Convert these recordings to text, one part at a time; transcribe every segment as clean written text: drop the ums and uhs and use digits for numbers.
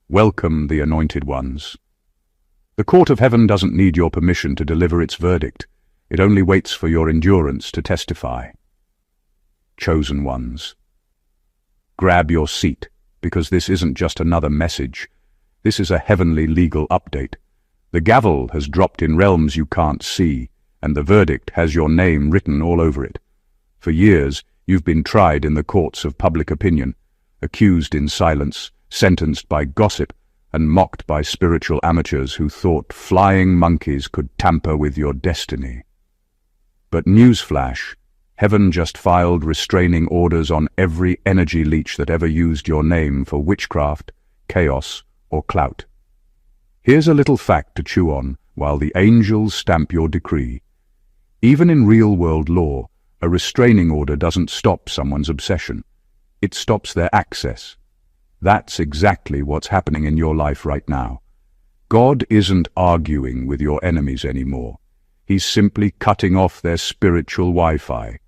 Welcome, the anointed ones. The court of heaven doesn't need your permission to deliver its verdict. It only waits for your endurance to testify. Chosen ones. Grab your seat, because this isn't just another message. This is a heavenly legal update. The gavel has dropped in realms you can't see, and the verdict has your name written all over it. For years, you've been tried in the courts of public opinion, accused in silence, sentenced by gossip, and mocked by spiritual amateurs who thought flying monkeys could tamper with your destiny. But newsflash, heaven just filed restraining orders on every energy leech that ever used your name for witchcraft, chaos, or clout. Here's a little fact to chew on while the angels stamp your decree. Even in real-world law, a restraining order doesn't stop someone's obsession. It stops their access. That's exactly what's happening in your life right now. God isn't arguing with your enemies anymore. He's simply cutting off their spiritual Wi-Fi.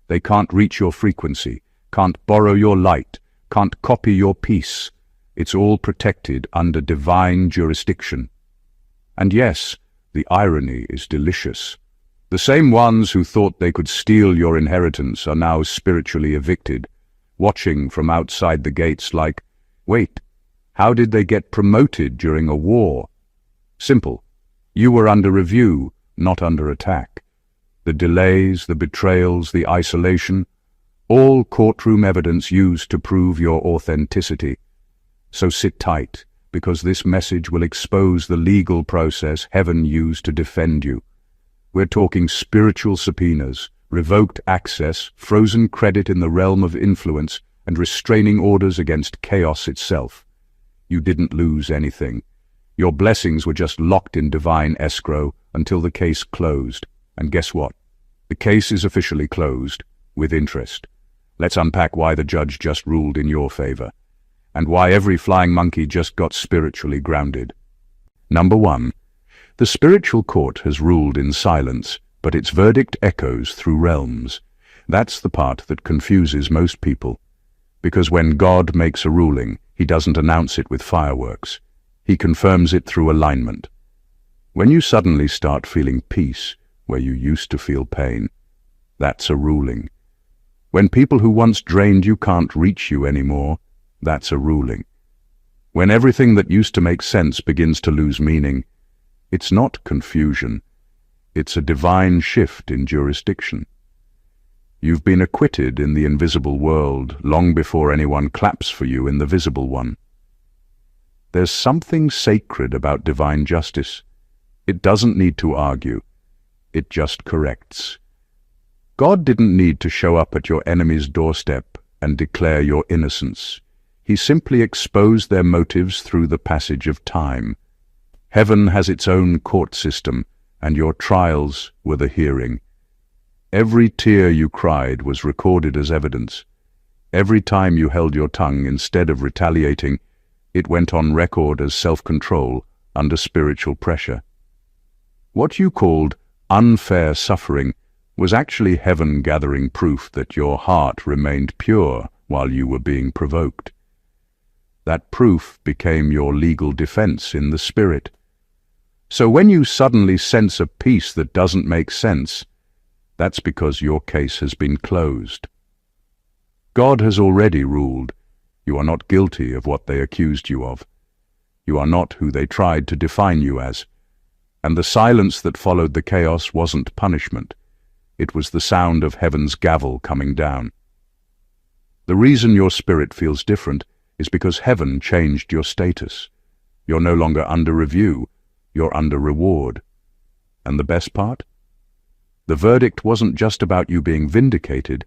They can't reach your frequency, can't borrow your light, can't copy your peace. It's all protected under divine jurisdiction. And yes, the irony is delicious. The same ones who thought they could steal your inheritance are now spiritually evicted, watching from outside the gates like, wait, how did they get promoted during a war? Simple. You were under review, not under attack. The delays, the betrayals, the isolation, all courtroom evidence used to prove your authenticity. So sit tight, because this message will expose the legal process heaven used to defend you. We're talking spiritual subpoenas, revoked access, frozen credit in the realm of influence, and restraining orders against chaos itself. You didn't lose anything. Your blessings were just locked in divine escrow until the case closed. And guess what? The case is officially closed, with interest. Let's unpack why the judge just ruled in your favor, and why every flying monkey just got spiritually grounded. Number 1. The spiritual court has ruled in silence, but its verdict echoes through realms. That's the part that confuses most people. Because when God makes a ruling, he doesn't announce it with fireworks. He confirms it through alignment. When you suddenly start feeling peace where you used to feel pain, that's a ruling. When people who once drained you can't reach you anymore, that's a ruling. When everything that used to make sense begins to lose meaning, it's not confusion. It's a divine shift in jurisdiction. You've been acquitted in the invisible world long before anyone claps for you in the visible one. There's something sacred about divine justice. It doesn't need to argue. It just corrects. God didn't need to show up at your enemy's doorstep and declare your innocence. He simply exposed their motives through the passage of time. Heaven has its own court system, and your trials were the hearing. Every tear you cried was recorded as evidence. Every time you held your tongue instead of retaliating, it went on record as self-control under spiritual pressure. What you called unfair suffering was actually heaven gathering proof that your heart remained pure while you were being provoked. That proof became your legal defense in the spirit. So when you suddenly sense a peace that doesn't make sense, that's because your case has been closed. God has already ruled. You are not guilty of what they accused you of. You are not who they tried to define you as. And the silence that followed the chaos wasn't punishment. It was the sound of heaven's gavel coming down. The reason your spirit feels different is because heaven changed your status. You're no longer under review, you're under reward. And the best part? The verdict wasn't just about you being vindicated,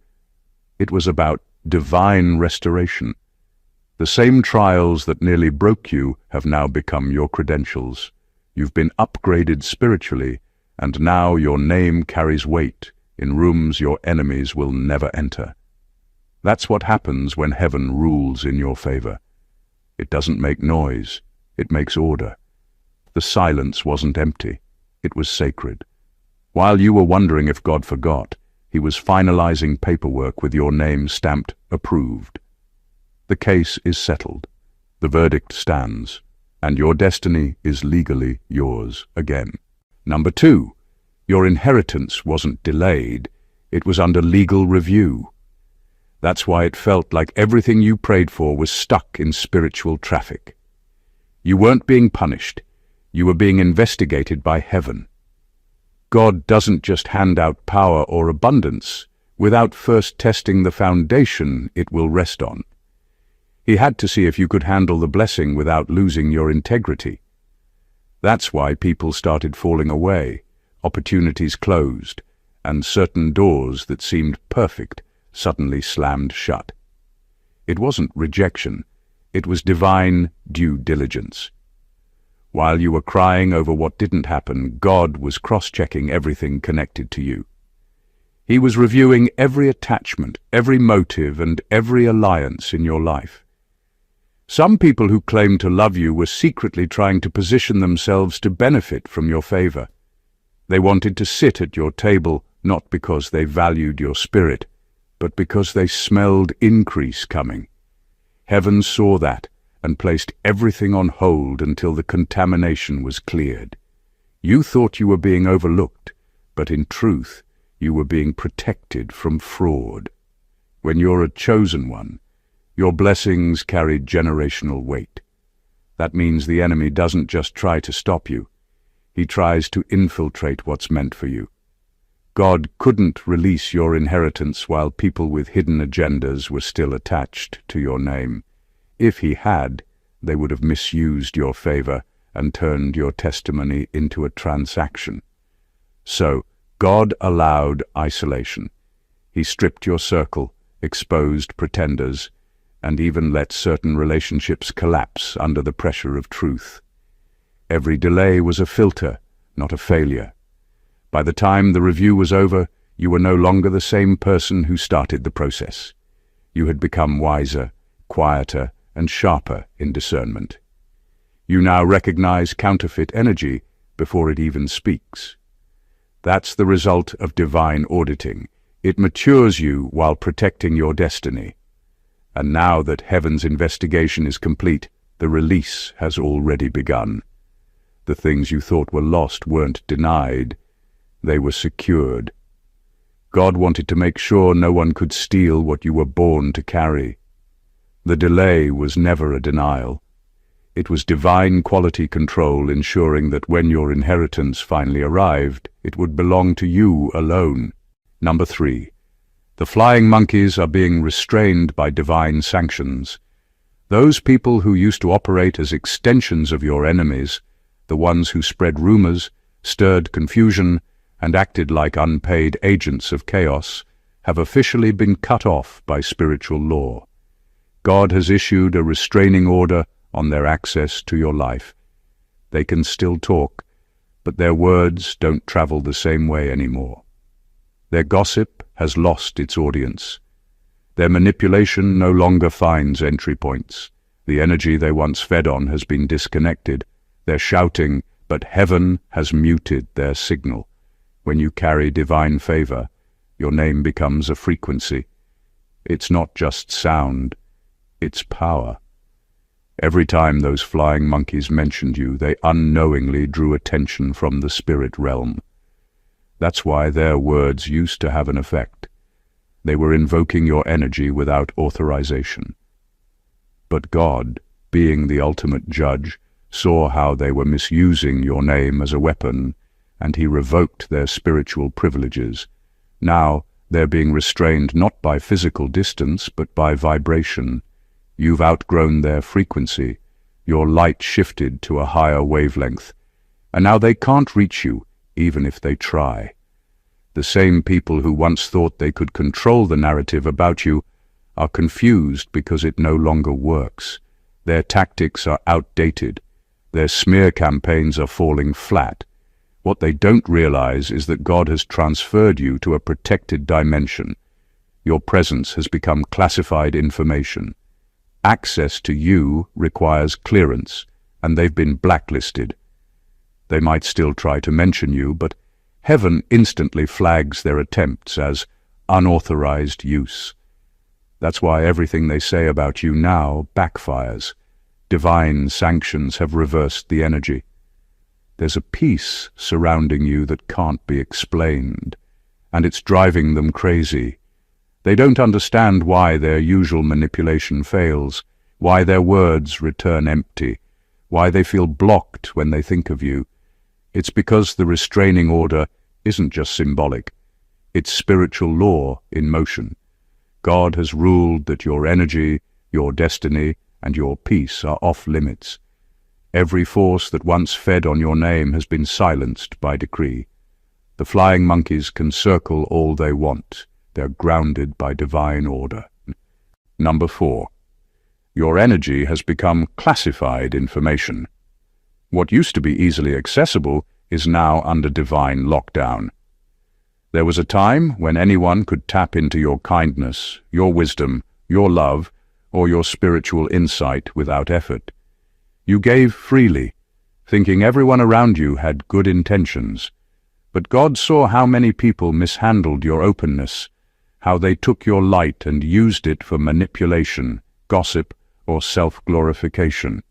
it was about divine restoration. The same trials that nearly broke you have now become your credentials. You've been upgraded spiritually, and now your name carries weight in rooms your enemies will never enter. That's what happens when heaven rules in your favor. It doesn't make noise, it makes order. The silence wasn't empty, it was sacred. While you were wondering if God forgot, he was finalizing paperwork with your name stamped approved. The case is settled. The verdict stands, and your destiny is legally yours again. Number 2, your inheritance wasn't delayed, it was under legal review. That's why it felt like everything you prayed for was stuck in spiritual traffic. You weren't being punished, you were being investigated by heaven. God doesn't just hand out power or abundance without first testing the foundation it will rest on. He had to see if you could handle the blessing without losing your integrity. That's why people started falling away, opportunities closed, and certain doors that seemed perfect suddenly slammed shut. It wasn't rejection, it was divine due diligence. While you were crying over what didn't happen, God was cross-checking everything connected to you. He was reviewing every attachment, every motive, and every alliance in your life. Some people who claimed to love you were secretly trying to position themselves to benefit from your favor. They wanted to sit at your table not because they valued your spirit, but because they smelled increase coming. Heaven saw that and placed everything on hold until the contamination was cleared. You thought you were being overlooked, but in truth, you were being protected from fraud. When you're a chosen one, your blessings carry generational weight. That means the enemy doesn't just try to stop you. He tries to infiltrate what's meant for you. God couldn't release your inheritance while people with hidden agendas were still attached to your name. If he had, they would have misused your favor and turned your testimony into a transaction. So, God allowed isolation. He stripped your circle, exposed pretenders, and even let certain relationships collapse under the pressure of truth. Every delay was a filter, not a failure. By the time the review was over, you were no longer the same person who started the process. You had become wiser, quieter, and sharper in discernment. You now recognize counterfeit energy before it even speaks. That's the result of divine auditing. It matures you while protecting your destiny. And now that heaven's investigation is complete, the release has already begun. The things you thought were lost weren't denied, they were secured. God wanted to make sure no one could steal what you were born to carry. The delay was never a denial. It was divine quality control ensuring that when your inheritance finally arrived, it would belong to you alone. Number 3. The flying monkeys are being restrained by divine sanctions. Those people who used to operate as extensions of your enemies, the ones who spread rumors, stirred confusion, and acted like unpaid agents of chaos, have officially been cut off by spiritual law. God has issued a restraining order on their access to your life. They can still talk, but their words don't travel the same way anymore. Their gossip has lost its audience. Their manipulation no longer finds entry points. The energy they once fed on has been disconnected. They're shouting, but heaven has muted their signal. When you carry divine favor, your name becomes a frequency. It's not just sound, it's power. Every time those flying monkeys mentioned you, they unknowingly drew attention from the spirit realm. That's why their words used to have an effect. They were invoking your energy without authorization. But God, being the ultimate judge, saw how they were misusing your name as a weapon, and he revoked their spiritual privileges. Now they're being restrained not by physical distance, but by vibration. You've outgrown their frequency. Your light shifted to a higher wavelength, and now they can't reach you, even if they try. The same people who once thought they could control the narrative about you are confused because it no longer works. Their tactics are outdated. Their smear campaigns are falling flat. What they don't realize is that God has transferred you to a protected dimension. Your presence has become classified information. Access to you requires clearance, and they've been blacklisted. They might still try to mention you, but heaven instantly flags their attempts as unauthorized use. That's why everything they say about you now backfires. Divine sanctions have reversed the energy. There's a peace surrounding you that can't be explained, and it's driving them crazy. They don't understand why their usual manipulation fails, why their words return empty, why they feel blocked when they think of you. It's because the restraining order isn't just symbolic. It's spiritual law in motion. God has ruled that your energy, your destiny, and your peace are off limits. Every force that once fed on your name has been silenced by decree. The flying monkeys can circle all they want. They're grounded by divine order. Number 4. Your energy has become classified information. What used to be easily accessible is now under divine lockdown. There was a time when anyone could tap into your kindness, your wisdom, your love, or your spiritual insight without effort. You gave freely, thinking everyone around you had good intentions. But God saw how many people mishandled your openness, how they took your light and used it for manipulation, gossip, or self-glorification.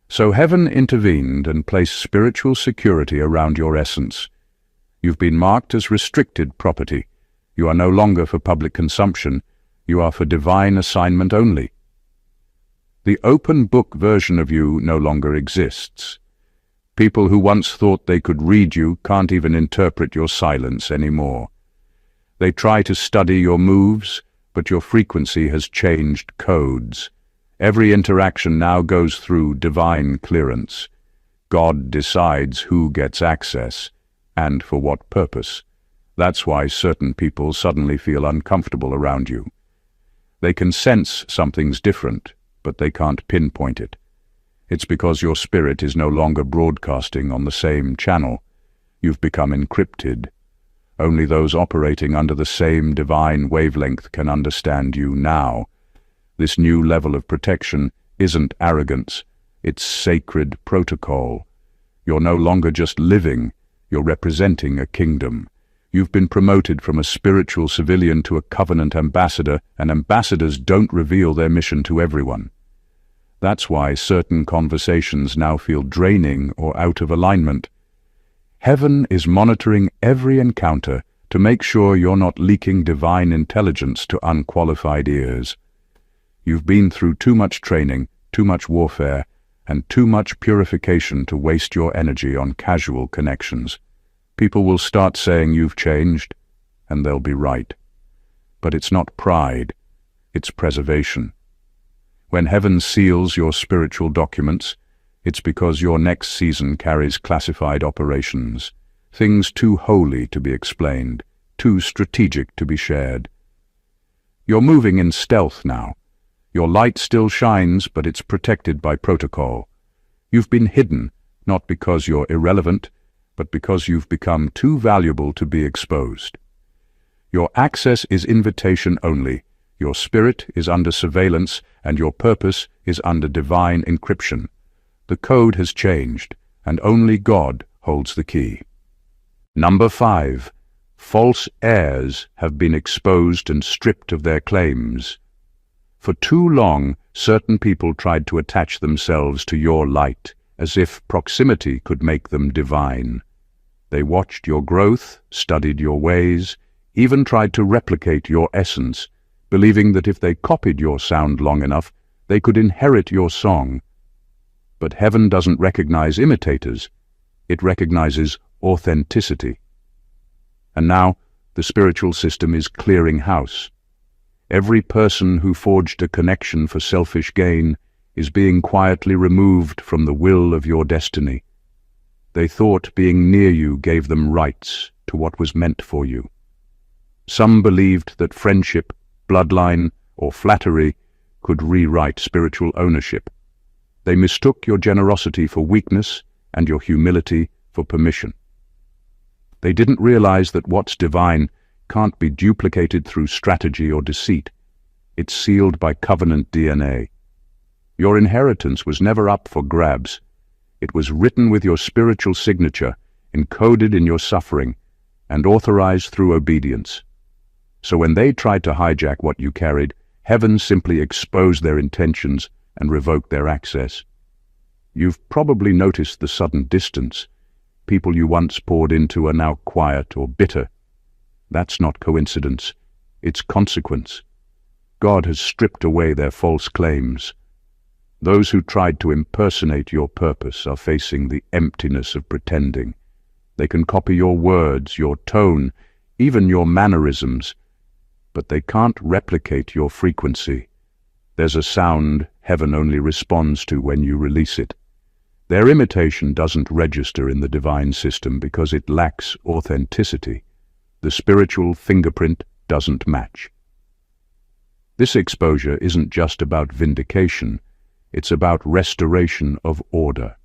So heaven intervened and placed spiritual security around your essence. You've been marked as restricted property. You are no longer for public consumption. You are for divine assignment only. The open book version of you no longer exists. People who once thought they could read you can't even interpret your silence anymore. They try to study your moves, but your frequency has changed codes. Every interaction now goes through divine clearance. God decides who gets access, and for what purpose. That's why certain people suddenly feel uncomfortable around you. They can sense something's different, but they can't pinpoint it. It's because your spirit is no longer broadcasting on the same channel. You've become encrypted. Only those operating under the same divine wavelength can understand you now. This new level of protection isn't arrogance, it's sacred protocol. You're no longer just living, you're representing a kingdom. You've been promoted from a spiritual civilian to a covenant ambassador, and ambassadors don't reveal their mission to everyone. That's why certain conversations now feel draining or out of alignment. Heaven is monitoring every encounter to make sure you're not leaking divine intelligence to unqualified ears. You've been through too much training, too much warfare, and too much purification to waste your energy on casual connections. People will start saying you've changed, and they'll be right. But it's not pride, it's preservation. When heaven seals your spiritual documents, it's because your next season carries classified operations, things too holy to be explained, too strategic to be shared. You're moving in stealth now. Your light still shines, but it's protected by protocol. You've been hidden, not because you're irrelevant, but because you've become too valuable to be exposed. Your access is invitation only, your spirit is under surveillance, and your purpose is under divine encryption. The code has changed, and only God holds the key. Number 5. False heirs have been exposed and stripped of their claims. For too long, certain people tried to attach themselves to your light, as if proximity could make them divine. They watched your growth, studied your ways, even tried to replicate your essence, believing that if they copied your sound long enough, they could inherit your song. But heaven doesn't recognize imitators. It recognizes authenticity. And now, the spiritual system is clearing house. Every person who forged a connection for selfish gain is being quietly removed from the will of your destiny. They thought being near you gave them rights to what was meant for you. Some believed that friendship, bloodline, or flattery could rewrite spiritual ownership. They mistook your generosity for weakness and your humility for permission. They didn't realize that what's divine can't be duplicated through strategy or deceit. It's sealed by covenant DNA. Your inheritance was never up for grabs. It was written with your spiritual signature, encoded in your suffering, and authorized through obedience. So when they tried to hijack what you carried, heaven simply exposed their intentions and revoked their access. You've probably noticed the sudden distance. People you once poured into are now quiet or bitter. That's not coincidence. It's consequence. God has stripped away their false claims. Those who tried to impersonate your purpose are facing the emptiness of pretending. They can copy your words, your tone, even your mannerisms, but they can't replicate your frequency. There's a sound heaven only responds to when you release it. Their imitation doesn't register in the divine system because it lacks authenticity. The spiritual fingerprint doesn't match. This exposure isn't just about vindication, it's about restoration of order.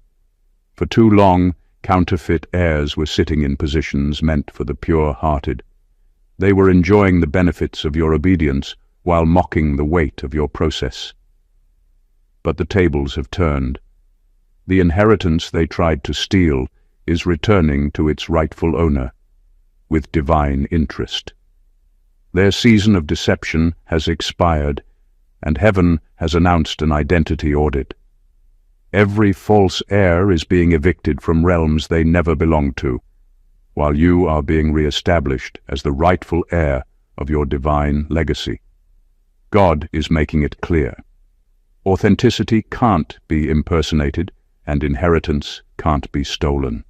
For too long, counterfeit heirs were sitting in positions meant for the pure-hearted. They were enjoying the benefits of your obedience while mocking the weight of your process. But the tables have turned. The inheritance they tried to steal is returning to its rightful owner, with divine interest. Their season of deception has expired, and heaven has announced an identity audit. Every false heir is being evicted from realms they never belonged to, while you are being re-established as the rightful heir of your divine legacy. God is making it clear. Authenticity can't be impersonated, and inheritance can't be stolen.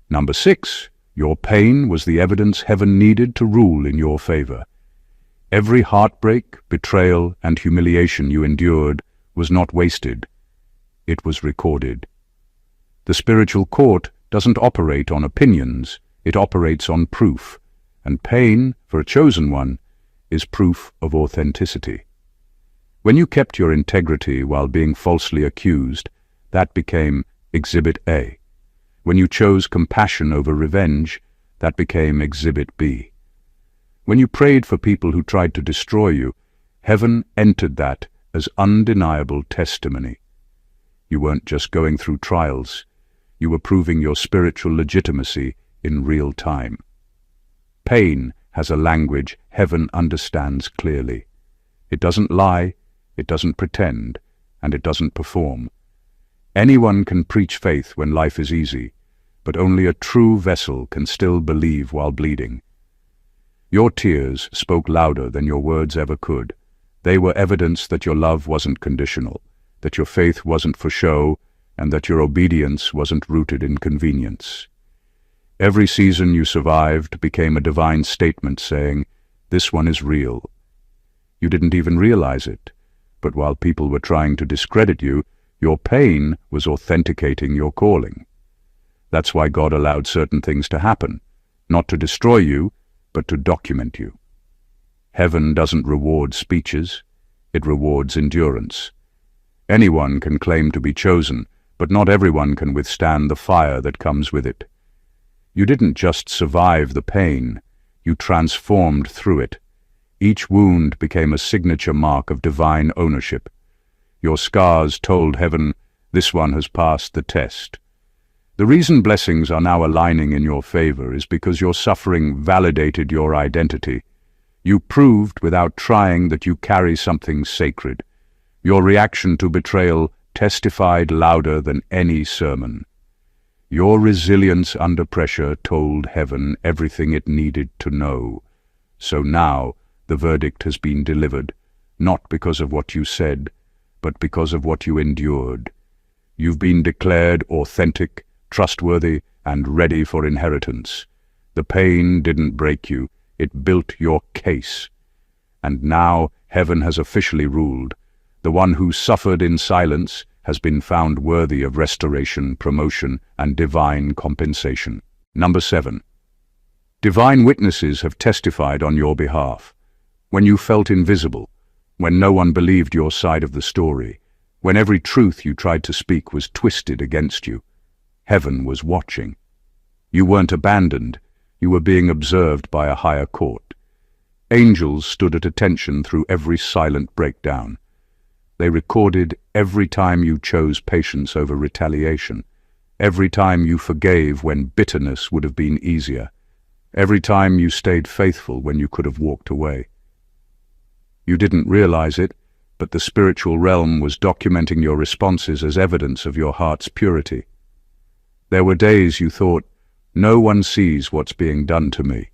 Number 6. Your pain was the evidence heaven needed to rule in your favor. Every heartbreak, betrayal, and humiliation you endured was not wasted. It was recorded. The spiritual court doesn't operate on opinions, it operates on proof, and pain, for a chosen one, is proof of authenticity. When you kept your integrity while being falsely accused, that became Exhibit A. When you chose compassion over revenge, that became Exhibit B. When you prayed for people who tried to destroy you, heaven entered that as undeniable testimony. You weren't just going through trials, you were proving your spiritual legitimacy in real time. Pain has a language heaven understands clearly. It doesn't lie, it doesn't pretend, and it doesn't perform. Anyone can preach faith when life is easy, but only a true vessel can still believe while bleeding. Your tears spoke louder than your words ever could. They were evidence that your love wasn't conditional, that your faith wasn't for show, and that your obedience wasn't rooted in convenience. Every season you survived became a divine statement saying, "This one is real." You didn't even realize it, but while people were trying to discredit you, your pain was authenticating your calling. That's why God allowed certain things to happen, not to destroy you, but to document you. Heaven doesn't reward speeches, it rewards endurance. Anyone can claim to be chosen, but not everyone can withstand the fire that comes with it. You didn't just survive the pain, you transformed through it. Each wound became a signature mark of divine ownership. Your scars told heaven, "This one has passed the test." The reason blessings are now aligning in your favor is because your suffering validated your identity. You proved without trying that you carry something sacred. Your reaction to betrayal testified louder than any sermon. Your resilience under pressure told heaven everything it needed to know. So now the verdict has been delivered, not because of what you said, but because of what you endured. You've been declared authentic, trustworthy, and ready for inheritance. The pain didn't break you, it built your case. And now heaven has officially ruled. The one who suffered in silence has been found worthy of restoration, promotion, and divine compensation. Number 7. Divine witnesses have testified on your behalf. When you felt invisible, when no one believed your side of the story, when every truth you tried to speak was twisted against you, heaven was watching. You weren't abandoned, you were being observed by a higher court. Angels stood at attention through every silent breakdown. They recorded every time you chose patience over retaliation, every time you forgave when bitterness would have been easier, every time you stayed faithful when you could have walked away. You didn't realize it, but the spiritual realm was documenting your responses as evidence of your heart's purity. There were days you thought, "No one sees what's being done to me."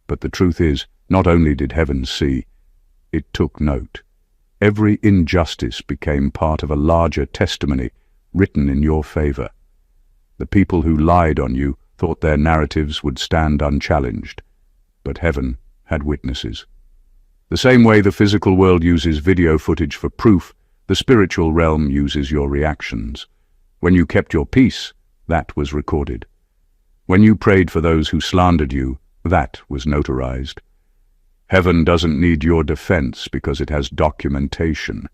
But the truth is, not only did heaven see, it took note. Every injustice became part of a larger testimony written in your favor. The people who lied on you thought their narratives would stand unchallenged, but heaven had witnesses. The same way the physical world uses video footage for proof, the spiritual realm uses your reactions. When you kept your peace, that was recorded. When you prayed for those who slandered you, that was notarized. Heaven doesn't need your defense because it has documentation.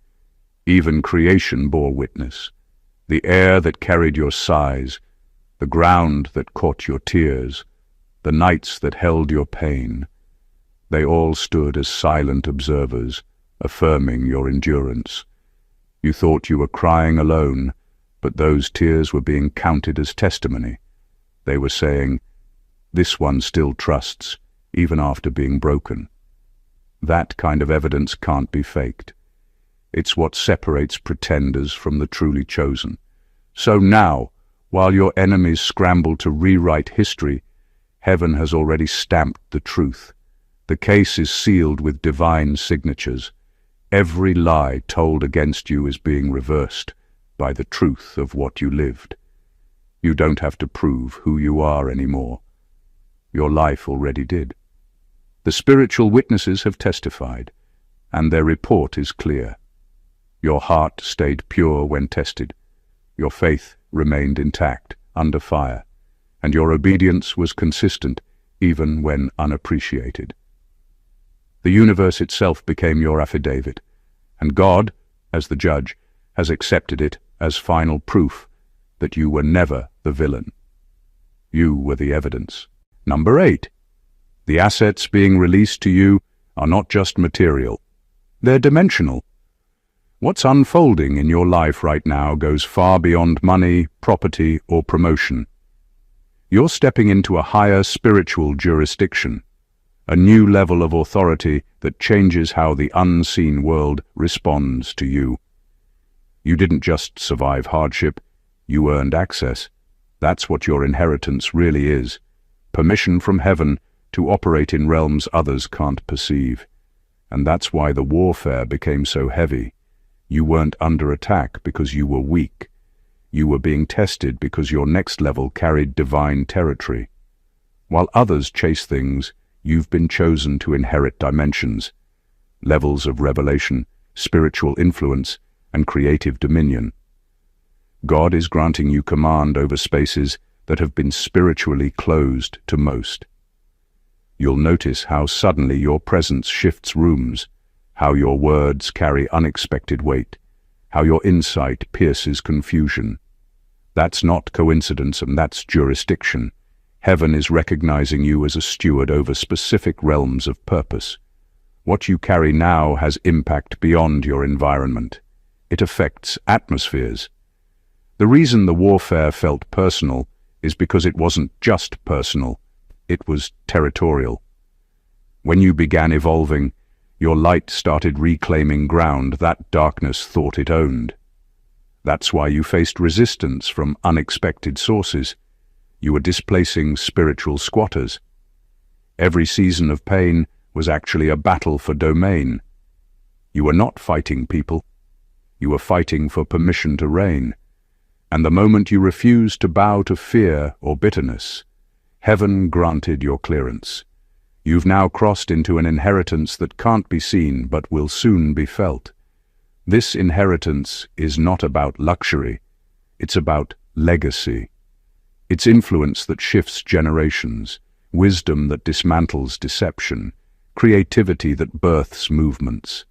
Even creation bore witness. The air that carried your sighs, the ground that caught your tears, the nights that held your pain. They all stood as silent observers, affirming your endurance. You thought you were crying alone, but those tears were being counted as testimony. They were saying, "This one still trusts, even after being broken." That kind of evidence can't be faked. It's what separates pretenders from the truly chosen. So now, while your enemies scramble to rewrite history, heaven has already stamped the truth. The case is sealed with divine signatures. Every lie told against you is being reversed by the truth of what you lived. You don't have to prove who you are anymore. Your life already did. The spiritual witnesses have testified, and their report is clear. Your heart stayed pure when tested. Your faith remained intact under fire, and your obedience was consistent even when unappreciated. The universe itself became your affidavit, and God, as the judge, has accepted it as final proof that you were never the villain. You were the evidence. Number 8. The assets being released to you are not just material. They're dimensional. What's unfolding in your life right now goes far beyond money, property, or promotion. You're stepping into a higher spiritual jurisdiction, a new level of authority that changes how the unseen world responds to you. You didn't just survive hardship, you earned access. That's what your inheritance really is. Permission from heaven to operate in realms others can't perceive. And that's why the warfare became so heavy. You weren't under attack because you were weak. You were being tested because your next level carried divine territory. While others chase things, you've been chosen to inherit dimensions, levels of revelation, spiritual influence, and creative dominion. God is granting you command over spaces that have been spiritually closed to most. You'll notice how suddenly your presence shifts rooms, how your words carry unexpected weight, how your insight pierces confusion. That's not coincidence, and that's jurisdiction. Heaven is recognizing you as a steward over specific realms of purpose. What you carry now has impact beyond your environment. It affects atmospheres. The reason the warfare felt personal is because it wasn't just personal, it was territorial. When you began evolving, your light started reclaiming ground that darkness thought it owned. That's why you faced resistance from unexpected sources. You were displacing spiritual squatters. Every season of pain was actually a battle for domain. You were not fighting people. You were fighting for permission to reign. And the moment you refused to bow to fear or bitterness, heaven granted your clearance. You've now crossed into an inheritance that can't be seen but will soon be felt. This inheritance is not about luxury. It's about legacy. It's influence that shifts generations, wisdom that dismantles deception, creativity that births movements.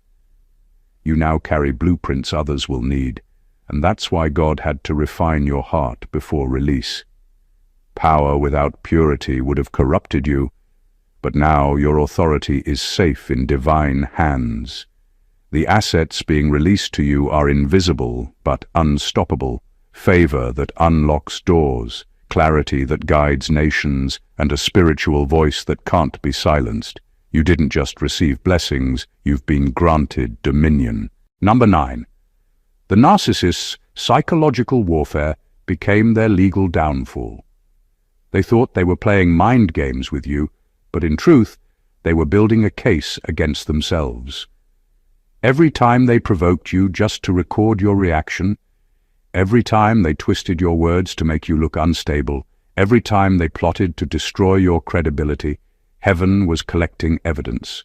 You now carry blueprints others will need, and that's why God had to refine your heart before release. Power without purity would have corrupted you, but now your authority is safe in divine hands. The assets being released to you are invisible but unstoppable, favor that unlocks doors, clarity that guides nations, and a spiritual voice that can't be silenced. You didn't just receive blessings, you've been granted dominion. Number 9. The narcissists' psychological warfare became their legal downfall. They thought they were playing mind games with you, but in truth, they were building a case against themselves. Every time they provoked you just to record your reaction, every time they twisted your words to make you look unstable, every time they plotted to destroy your credibility, heaven was collecting evidence.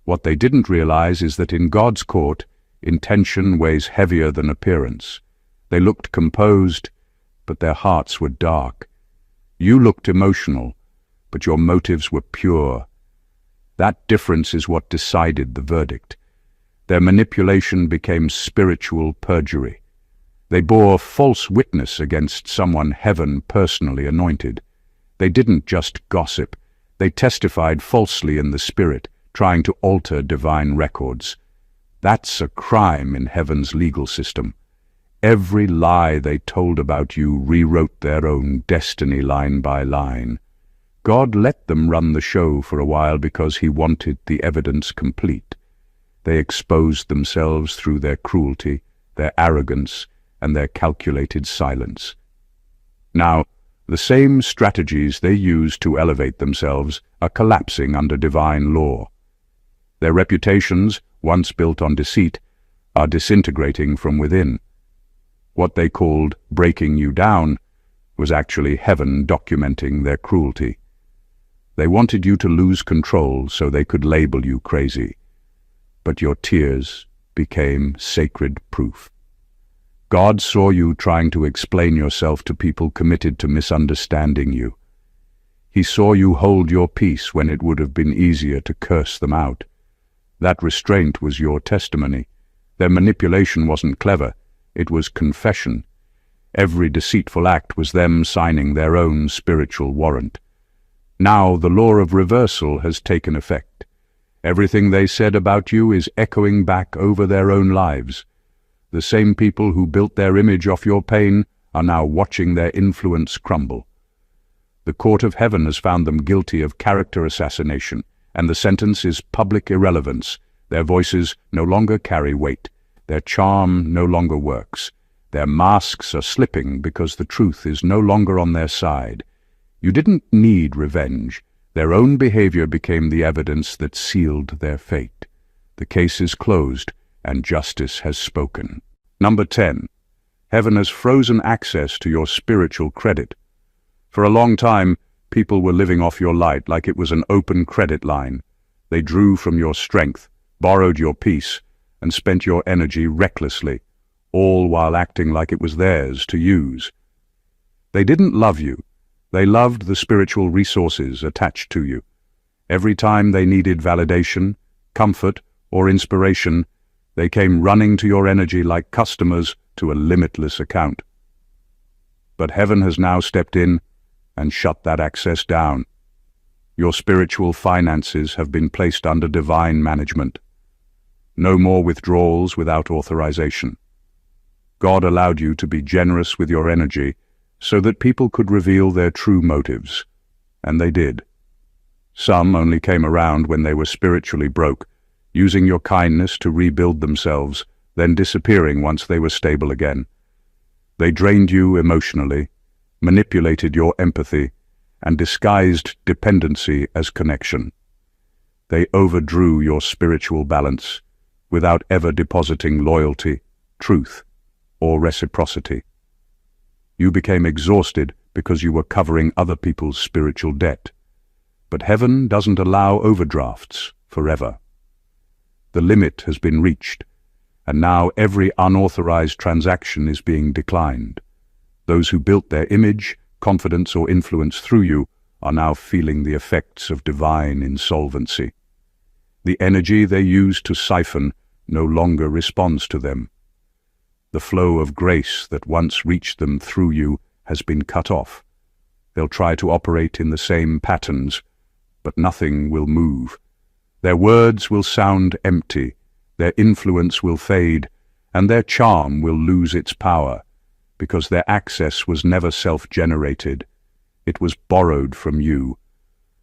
What they didn't realize is that in God's court, intention weighs heavier than appearance. They looked composed, but their hearts were dark. You looked emotional, but your motives were pure. That difference is what decided the verdict. Their manipulation became spiritual perjury. They bore false witness against someone heaven personally anointed. They didn't just gossip. They testified falsely in the spirit, trying to alter divine records. That's a crime in heaven's legal system. Every lie they told about you rewrote their own destiny line by line. God let them run the show for a while because he wanted the evidence complete. They exposed themselves through their cruelty, their arrogance, and their calculated silence. Now, the same strategies they used to elevate themselves are collapsing under divine law. Their reputations, once built on deceit, are disintegrating from within. What they called breaking you down was actually heaven documenting their cruelty. They wanted you to lose control so they could label you crazy. But your tears became sacred proof. God saw you trying to explain yourself to people committed to misunderstanding you. He saw you hold your peace when it would have been easier to curse them out. That restraint was your testimony. Their manipulation wasn't clever, it was confession. Every deceitful act was them signing their own spiritual warrant. Now the law of reversal has taken effect. Everything they said about you is echoing back over their own lives. The same people who built their image off your pain are now watching their influence crumble. The court of heaven has found them guilty of character assassination, and the sentence is public irrelevance. Their voices no longer carry weight. Their charm no longer works. Their masks are slipping because the truth is no longer on their side. You didn't need revenge. Their own behavior became the evidence that sealed their fate. The case is closed, and justice has spoken. Number 10. Heaven has frozen access to your spiritual credit. For a long time, people were living off your light like it was an open credit line. They drew from your strength, borrowed your peace, and spent your energy recklessly, all while acting like it was theirs to use. They didn't love you. They loved the spiritual resources attached to you. Every time they needed validation, comfort, or inspiration, they came running to your energy like customers to a limitless account. But heaven has now stepped in and shut that access down. Your spiritual finances have been placed under divine management. No more withdrawals without authorization. God allowed you to be generous with your energy so that people could reveal their true motives, and they did. Some only came around when they were spiritually broke, using your kindness to rebuild themselves, then disappearing once they were stable again. They drained you emotionally, manipulated your empathy, and disguised dependency as connection. They overdrew your spiritual balance without ever depositing loyalty, truth, or reciprocity. You became exhausted because you were covering other people's spiritual debt. But heaven doesn't allow overdrafts forever. The limit has been reached, and now every unauthorized transaction is being declined. Those who built their image, confidence, or influence through you are now feeling the effects of divine insolvency. The energy they used to siphon no longer responds to them. The flow of grace that once reached them through you has been cut off. They'll try to operate in the same patterns, but nothing will move. Their words will sound empty, their influence will fade, and their charm will lose its power, because their access was never self-generated. It was borrowed from you.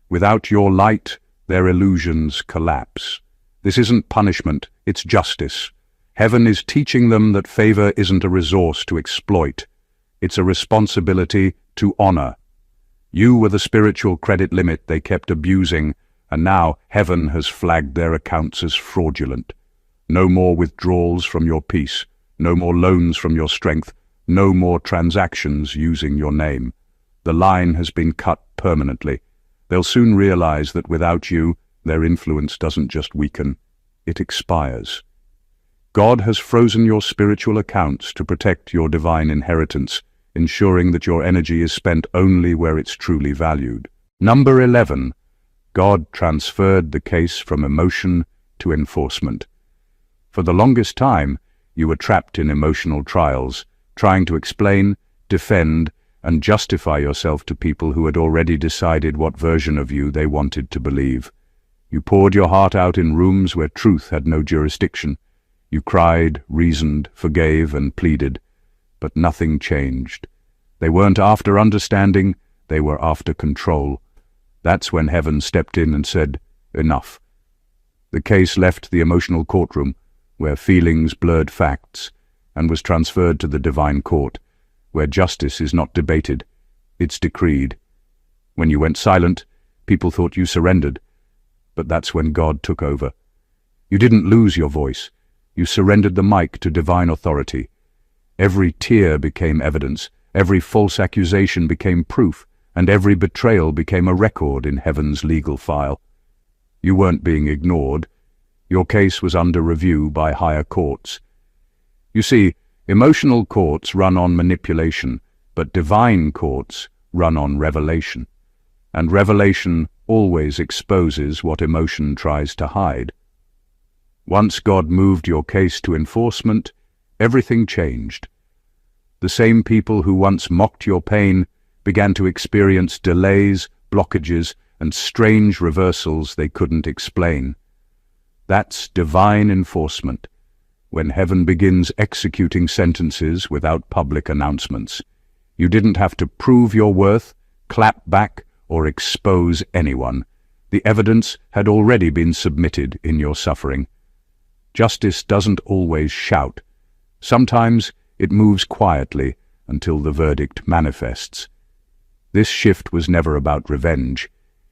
Without your light, their illusions collapse. This isn't punishment, it's justice. Heaven is teaching them that favor isn't a resource to exploit. It's a responsibility to honor. You were the spiritual credit limit they kept abusing, and now heaven has flagged their accounts as fraudulent. No more withdrawals from your peace, no more loans from your strength, no more transactions using your name. The line has been cut permanently. They'll soon realize that without you, their influence doesn't just weaken, it expires. God has frozen your spiritual accounts to protect your divine inheritance, ensuring that your energy is spent only where it's truly valued. Number 11. God transferred the case from emotion to enforcement. For the longest time, you were trapped in emotional trials, trying to explain, defend, and justify yourself to people who had already decided what version of you they wanted to believe. You poured your heart out in rooms where truth had no jurisdiction. You cried, reasoned, forgave, and pleaded, but nothing changed. They weren't after understanding, they were after control. That's when heaven stepped in and said, "Enough." The case left the emotional courtroom, where feelings blurred facts, and was transferred to the divine court, where justice is not debated, it's decreed. When you went silent, people thought you surrendered, but that's when God took over. You didn't lose your voice. You surrendered the mic to divine authority. Every tear became evidence, every false accusation became proof, and every betrayal became a record in heaven's legal file. You weren't being ignored. Your case was under review by higher courts. You see, emotional courts run on manipulation, but divine courts run on revelation. And revelation always exposes what emotion tries to hide. Once God moved your case to enforcement, everything changed. The same people who once mocked your pain began to experience delays, blockages, and strange reversals they couldn't explain. That's divine enforcement, when heaven begins executing sentences without public announcements. You didn't have to prove your worth, clap back, or expose anyone. The evidence had already been submitted in your suffering. Justice doesn't always shout. Sometimes it moves quietly until the verdict manifests. This shift was never about revenge.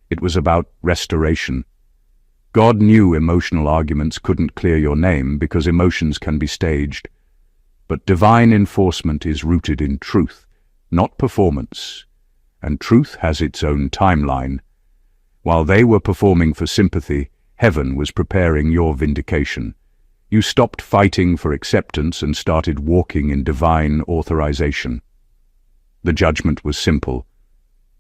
It was about restoration. God knew emotional arguments couldn't clear your name because emotions can be staged. But divine enforcement is rooted in truth, not performance. And truth has its own timeline. While they were performing for sympathy, heaven was preparing your vindication. You stopped fighting for acceptance and started walking in divine authorization. The judgment was simple.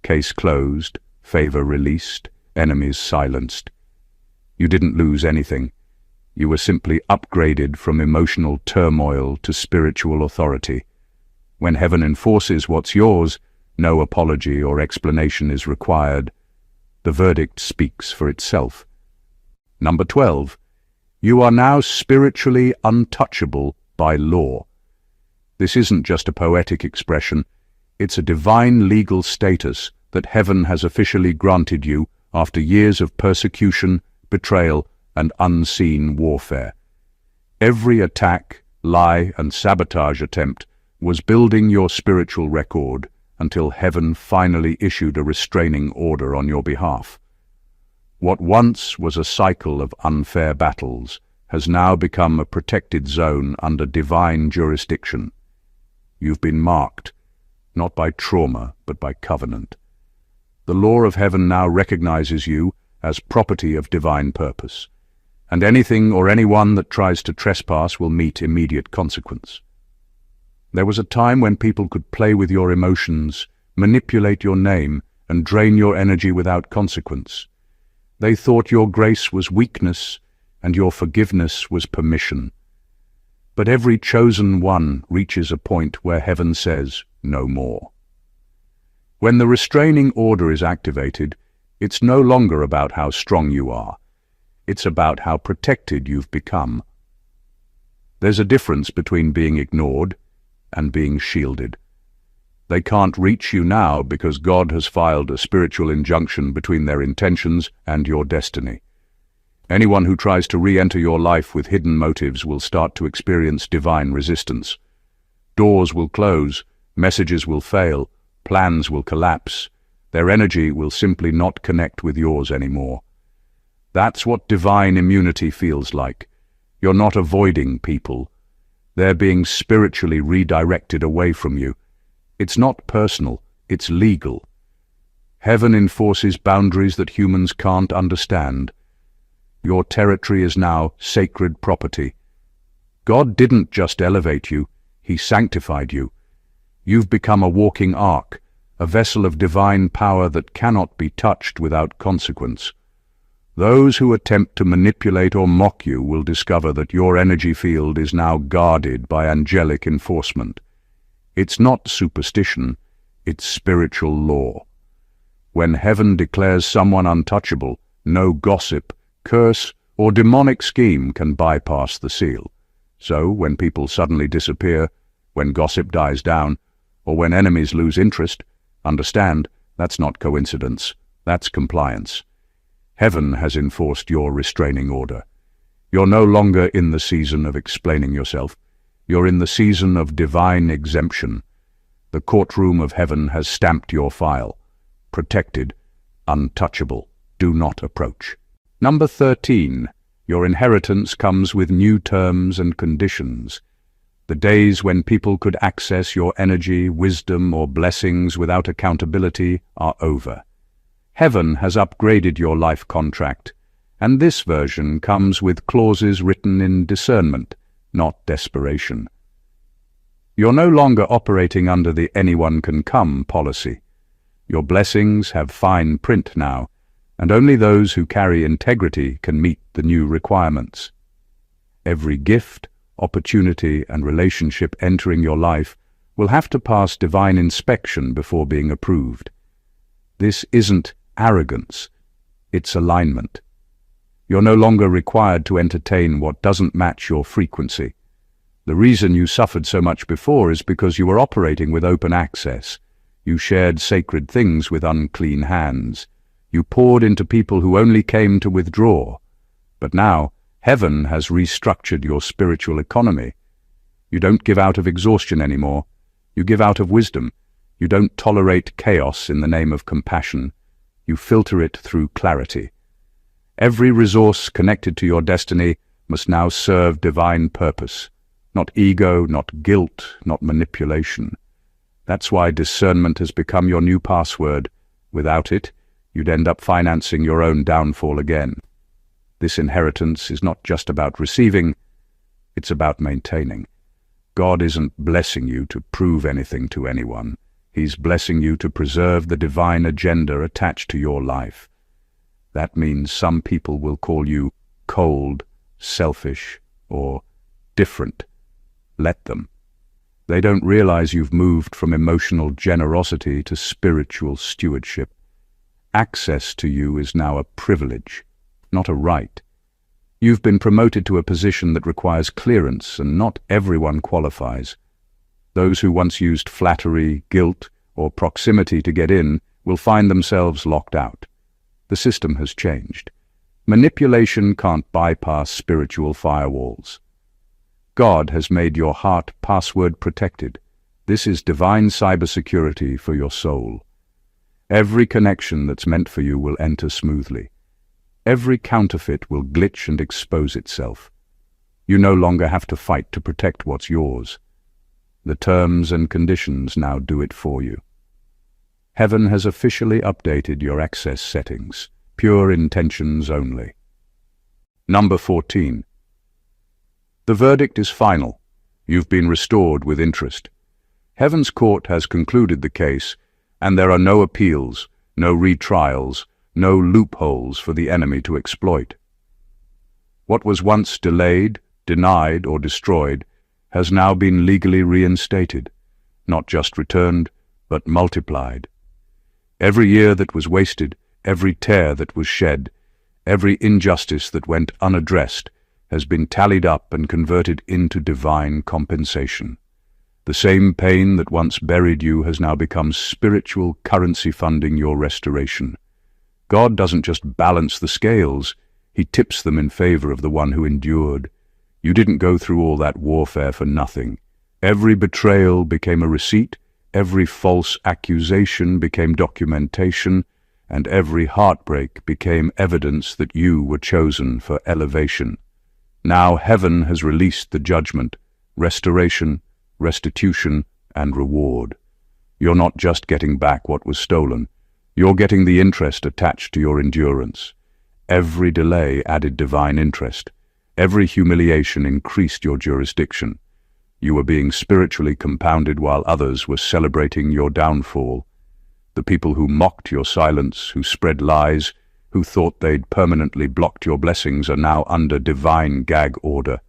Case closed, favor released, enemies silenced. You didn't lose anything. You were simply upgraded from emotional turmoil to spiritual authority. When heaven enforces what's yours, no apology or explanation is required. The verdict speaks for itself. Number 12. You are now spiritually untouchable by law. This isn't just a poetic expression. It's a divine legal status that heaven has officially granted you after years of persecution, betrayal, and unseen warfare. Every attack, lie, and sabotage attempt was building your spiritual record until heaven finally issued a restraining order on your behalf. What once was a cycle of unfair battles has now become a protected zone under divine jurisdiction. You've been marked, not by trauma, but by covenant. The law of heaven now recognizes you as property of divine purpose, and anything or anyone that tries to trespass will meet immediate consequence. There was a time when people could play with your emotions, manipulate your name, and drain your energy without consequence. They thought your grace was weakness and your forgiveness was permission. But every chosen one reaches a point where heaven says, no more. When the restraining order is activated, it's no longer about how strong you are. It's about how protected you've become. There's a difference between being ignored and being shielded. They can't reach you now because God has filed a spiritual injunction between their intentions and your destiny. Anyone who tries to re-enter your life with hidden motives will start to experience divine resistance. Doors will close, messages will fail, plans will collapse. Their energy will simply not connect with yours anymore. That's what divine immunity feels like. You're not avoiding people. They're being spiritually redirected away from you. It's not personal, it's legal. Heaven enforces boundaries that humans can't understand. Your territory is now sacred property. God didn't just elevate you, He sanctified you. You've become a walking ark, a vessel of divine power that cannot be touched without consequence. Those who attempt to manipulate or mock you will discover that your energy field is now guarded by angelic enforcement. It's not superstition, it's spiritual law. When heaven declares someone untouchable, no gossip, curse, or demonic scheme can bypass the seal. So, when people suddenly disappear, when gossip dies down, or when enemies lose interest, understand, that's not coincidence, that's compliance. Heaven has enforced your restraining order. You're no longer in the season of explaining yourself. You're in the season of divine exemption. The courtroom of heaven has stamped your file. Protected, untouchable, do not approach. Number 13. Your inheritance comes with new terms and conditions. The days when people could access your energy, wisdom, or blessings without accountability are over. Heaven has upgraded your life contract, and this version comes with clauses written in discernment, not desperation. You're no longer operating under the anyone can come policy. Your blessings have fine print now, and only those who carry integrity can meet the new requirements. Every gift, opportunity, and relationship entering your life will have to pass divine inspection before being approved. This isn't arrogance, it's alignment. You're no longer required to entertain what doesn't match your frequency. The reason you suffered so much before is because you were operating with open access. You shared sacred things with unclean hands. You poured into people who only came to withdraw. But now, heaven has restructured your spiritual economy. You don't give out of exhaustion anymore. You give out of wisdom. You don't tolerate chaos in the name of compassion. You filter it through clarity. Every resource connected to your destiny must now serve divine purpose. Not ego, not guilt, not manipulation. That's why discernment has become your new password. Without it, you'd end up financing your own downfall again. This inheritance is not just about receiving, it's about maintaining. God isn't blessing you to prove anything to anyone. He's blessing you to preserve the divine agenda attached to your life. That means some people will call you cold, selfish, or different. Let them. They don't realize you've moved from emotional generosity to spiritual stewardship. Access to you is now a privilege, not a right. You've been promoted to a position that requires clearance, and not everyone qualifies. Those who once used flattery, guilt, or proximity to get in will find themselves locked out. The system has changed. Manipulation can't bypass spiritual firewalls. God has made your heart password protected. This is divine cybersecurity for your soul. Every connection that's meant for you will enter smoothly. Every counterfeit will glitch and expose itself. You no longer have to fight to protect what's yours. The terms and conditions now do it for you. Heaven has officially updated your access settings. Pure intentions only. Number 14. The verdict is final. You've been restored with interest. Heaven's court has concluded the case, and there are no appeals, no retrials, no loopholes for the enemy to exploit. What was once delayed, denied, or destroyed has now been legally reinstated, not just returned, but multiplied. Every year that was wasted, every tear that was shed, every injustice that went unaddressed has been tallied up and converted into divine compensation. The same pain that once buried you has now become spiritual currency funding your restoration. God doesn't just balance the scales, He tips them in favor of the one who endured. You didn't go through all that warfare for nothing. Every betrayal became a receipt, every false accusation became documentation, and every heartbreak became evidence that you were chosen for elevation. Now heaven has released the judgment, restoration, restitution, and reward. You're not just getting back what was stolen, you're getting the interest attached to your endurance. Every delay added divine interest. Every humiliation increased your jurisdiction. You were being spiritually compounded while others were celebrating your downfall. The people who mocked your silence, who spread lies, who thought they'd permanently blocked your blessings are now under divine gag order.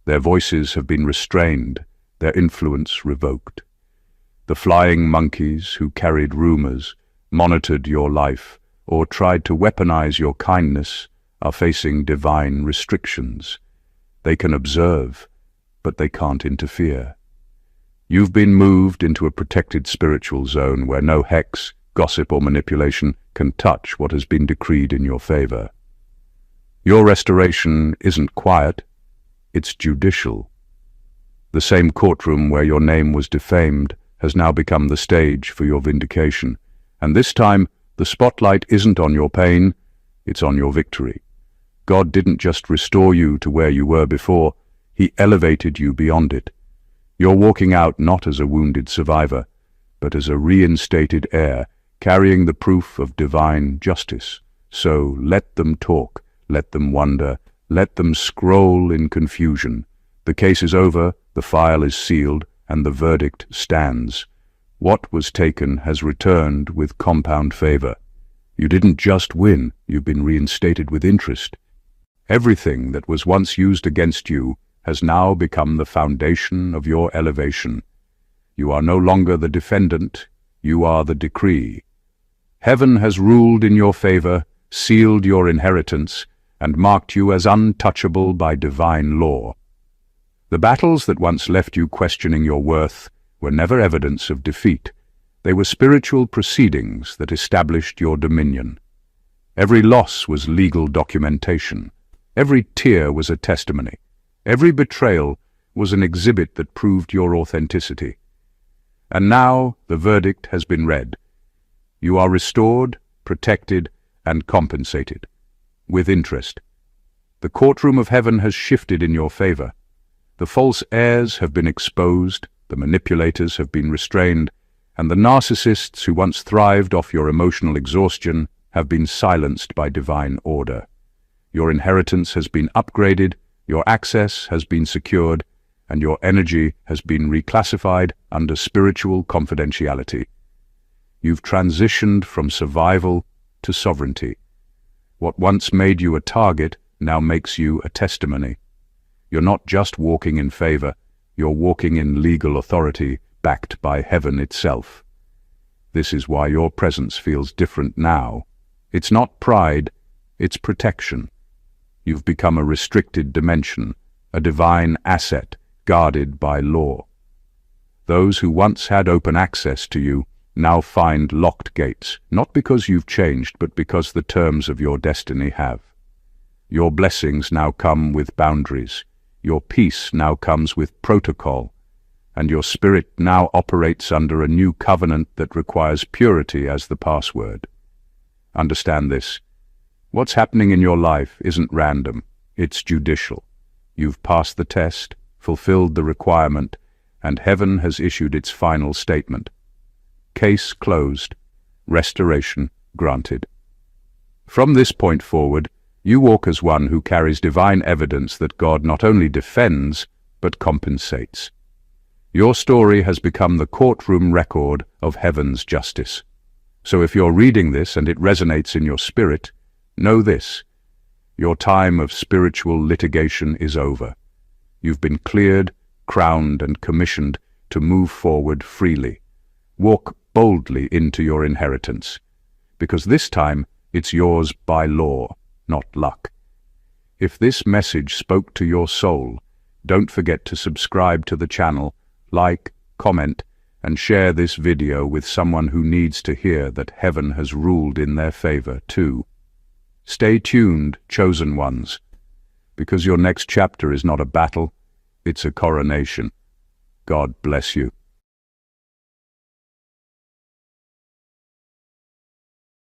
Their voices have been restrained, their influence revoked. The flying monkeys who carried rumors, monitored your life, or tried to weaponize your kindness are facing divine restrictions. They can observe, but they can't interfere. You've been moved into a protected spiritual zone where no hex, gossip, or manipulation can touch what has been decreed in your favor. Your restoration isn't quiet, it's judicial. The same courtroom where your name was defamed has now become the stage for your vindication, and this time the spotlight isn't on your pain, it's on your victory. God didn't just restore you to where you were before, He elevated you beyond it. You're walking out not as a wounded survivor, but as a reinstated heir, carrying the proof of divine justice. So let them talk, let them wonder, let them scroll in confusion. The case is over, the file is sealed, and the verdict stands. What was taken has returned with compound favor. You didn't just win, you've been reinstated with interest. Everything that was once used against you has now become the foundation of your elevation. You are no longer the defendant, you are the decree. Heaven has ruled in your favor, sealed your inheritance, and marked you as untouchable by divine law. The battles that once left you questioning your worth were never evidence of defeat. They were spiritual proceedings that established your dominion. Every loss was legal documentation. Every tear was a testimony. Every betrayal was an exhibit that proved your authenticity. And now the verdict has been read. You are restored, protected, and compensated. With interest. The courtroom of heaven has shifted in your favor. The false heirs have been exposed, the manipulators have been restrained, and the narcissists who once thrived off your emotional exhaustion have been silenced by divine order. Your inheritance has been upgraded, your access has been secured, and your energy has been reclassified under spiritual confidentiality. You've transitioned from survival to sovereignty. What once made you a target now makes you a testimony. You're not just walking in favor, you're walking in legal authority backed by heaven itself. This is why your presence feels different now. It's not pride, it's protection. You've become a restricted dimension, a divine asset guarded by law. Those who once had open access to you now find locked gates, not because you've changed, but because the terms of your destiny have. Your blessings now come with boundaries. Your peace now comes with protocol, and your spirit now operates under a new covenant that requires purity as the password. Understand this. What's happening in your life isn't random, it's judicial. You've passed the test, fulfilled the requirement, and heaven has issued its final statement. Case closed, restoration granted. From this point forward, you walk as one who carries divine evidence that God not only defends, but compensates. Your story has become the courtroom record of heaven's justice. So if you're reading this and it resonates in your spirit, know this: your time of spiritual litigation is over. You've been cleared, crowned, and commissioned to move forward freely. Walk boldly into your inheritance, because this time it's yours by law, not luck. If this message spoke to your soul, don't forget to subscribe to the channel, like, comment, and share this video with someone who needs to hear that heaven has ruled in their favor too. Stay tuned, chosen ones, because your next chapter is not a battle, it's a coronation. God bless you.